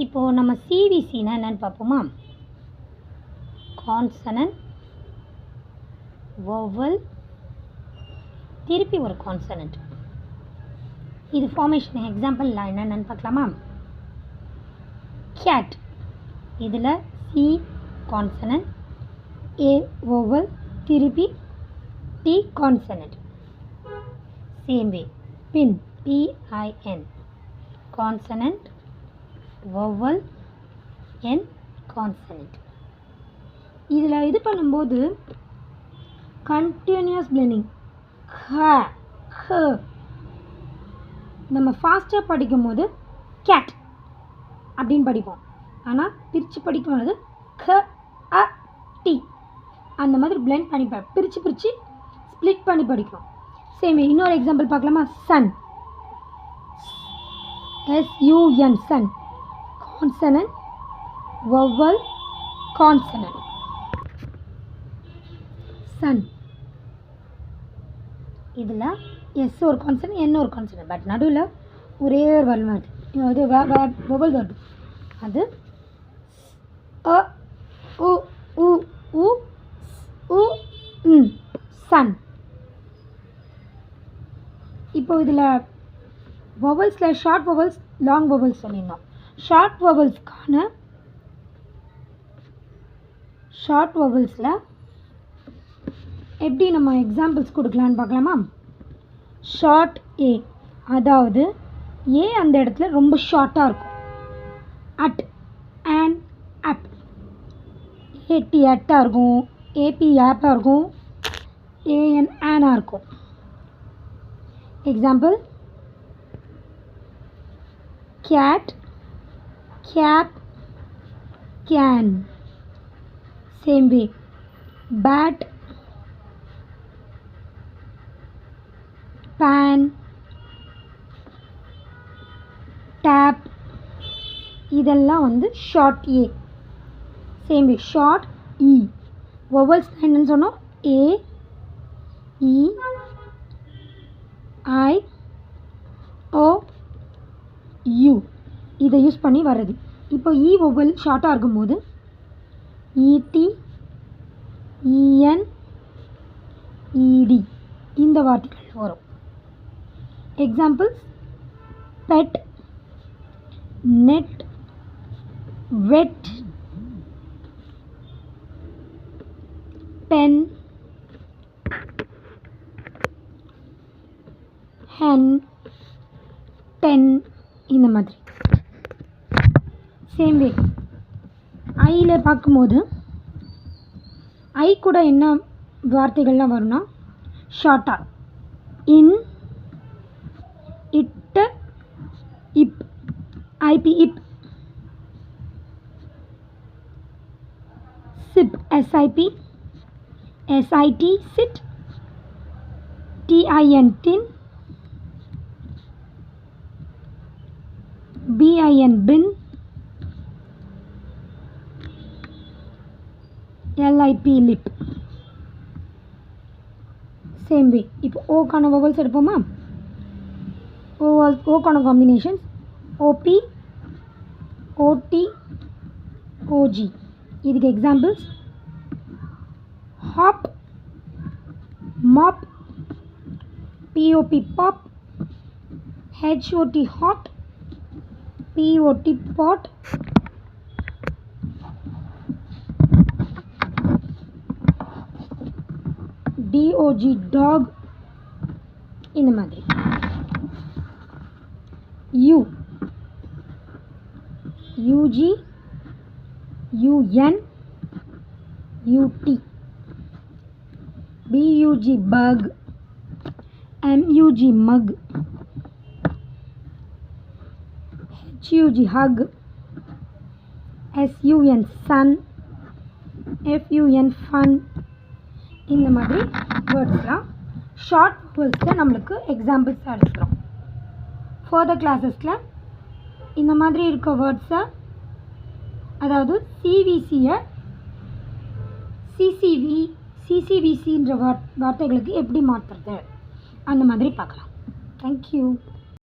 இப்போது நம்ம சிவிசினா என்னென்னு பார்ப்போமா? கான்சனன்ட், வவல், திருப்பி ஒரு கான்சனன்ட். இது ஃபார்மேஷன் எக்ஸாம்பிள்லாம் என்னென்னு பார்க்கலாமா? கேட், இதில் சி கான்சனன்ட், ஏ வவல், திருப்பி டி கான்சனன்ட். சேம் வே பின், PIN, consonant, vowel, N consonant. இதில் இது பண்ணும்போது கண்டினியூஸ் பிளெண்டிங், நம்ம ஃபாஸ்ட்டாக படிக்கும்போது கேட் அப்படின்னு படிப்போம். ஆனால் பிரித்து படிக்கும்போது டி அந்த மாதிரி பிளெண்ட் பண்ணி பிரித்து ஸ்ப்ளிட் பண்ணி படிக்கிறோம். சேம் இன்னொரு எக்ஸாம்பிள் பார்க்கலாமா? Sun, SUN, sun, consonant, vowel, consonant. Sun, இதில் எஸ் ஒரு கான்சனன்ட், என் ஒரு கான்சனன்ட், பட் நடுவில் ஒரே ஒரு வல் வருது. அது வவல் வருது. அது சன். இப்போ இதில் வவல்ஸில் ஷார்ட் வவல்ஸ், லாங் வவல்ஸ் சொல்லியிருந்தோம். ஷார்ட் வவல்ஸில் எப்படி நம்ம எக்ஸாம்பிள்ஸ் கொடுக்கலான்னு பார்க்கலாமா? ஷார்ட் ஏ, அதாவது ஏ அந்த இடத்துல ரொம்ப ஷார்ட்டாக இருக்கும். அட், அண்ட், அப். ஏடி அட்டாக இருக்கும், ஏபி ஆப்பாக இருக்கும், ஏஎன் ஆனாக இருக்கும். Example cat, cap, can. Same way bat, pan, tap, இதெல்லாம் வந்து short A. Same way short E, vowels என்னன்னு சொன்னோம்? ஏ, இ, ஐ, ஓ, யூ. இதை யூஸ் பண்ணி வர்றது. இப்போ இ வவல் ஷார்ட்டாக இருக்கும்போது இடி, இஎன், இடி இந்த வார்த்தைகள் வரும். எக்ஸாம்பிள்ஸ் பெட், நெட், வெட், பென், ஹென், டென் இந்த மாதிரி. சேம் வே ஐயில் பார்க்கும்போது ஐ கூட என்ன வார்த்தைகள்லாம் வரும்னா ஷார்ட்டாக in, it, if, IP, if. Sip, SIP, SIT, sit, TIN, tin, BIN, bin, LIP, lip. Same way இப்போ ஓக்கான வவல்ஸ் எடுப்போமா? ஓக்கான காம்பினேஷன்ஸ் OP, OT, OG. இதுக்கு examples hop, mop, POP, pop, HOT, hot, POT, pot, DOG, dog இந்த மாதிரி. U, UG, UN, UT, BUG, bug, MUG, mug, HUG, hug, SUN, sun, FUN, fun. இந்த மாதிரி வேர்ட்ஸ்லாம் short வேர்ட்ஸில் நம்மளுக்கு எக்ஸாம்பிள்ஸாக எடுத்துக்கிறோம். Further கிளாஸஸில் இந்த மாதிரி இருக்க வேர்ட்ஸை, அதாவது சிவிசியை சிசிவிசின்ற வார்த்தைகளுக்கு எப்படி மாற்றுறது அந்த மாதிரி பார்க்கலாம். தேங்க்யூ.